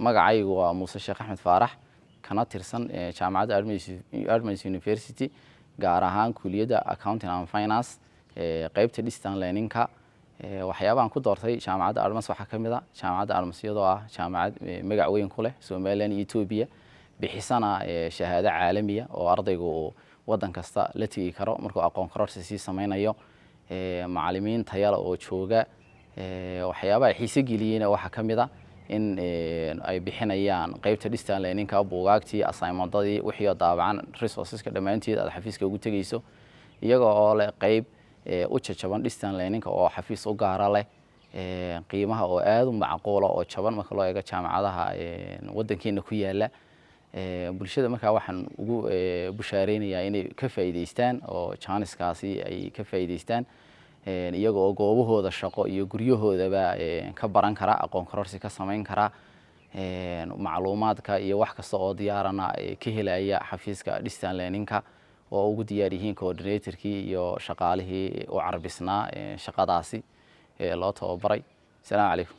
magacaygu waa Muuse Sheekh Axmed Faarax kana tirsan jaamacadda Artemis University gaar ahaan kulliyadda Accounting and Finance qaybta distance learning-ka waxyaabahan ku doortay jaamacadda Artemis waxa kamid ah jaamacadda Artemis iyadoo ah jaamacad magac weyn ku leh Soomaaliland iyo Itoobiya bixisana shahaado caalami ah oo ardaygu wadan kasta la tagi karo markuu aqoon kororsi si sameynayo macallimiin tayo oo jooga waxyaabaha xiiso geliyeen waxa kamid ah in ay bixinayaan qaybta distance learning-ka buugaagtii assignment-dadii wixii daabacan resources-ka dhamaanteed aad xafiiska ugu tagayso iyaga oo leh qayb u jajaban distance learning-ka oo xafiis u gaar ah leh qiimaha oo aad u macquul ah oo jaban marka loo eego jaamacadaha wadankeena ku yaala bulshada marka waxaan ugu bushaareynaya inay ka faa'iideystaan oo chance-kaasi ay ka faa'iideystaan iyaga oo goobahooda shaqo iyo guryahoodaba ka baran kara aqoon kororsi ka sameyn kara macluumaadka iyo wax kasta oo diyaarana ka helaya xafiiska distance learning-ka oo ugu diyaar yihiin coordinator-kii iyo shaqaalihii u carbisnaa shaqadaasi loo tababaray. Assalaamu calaykum.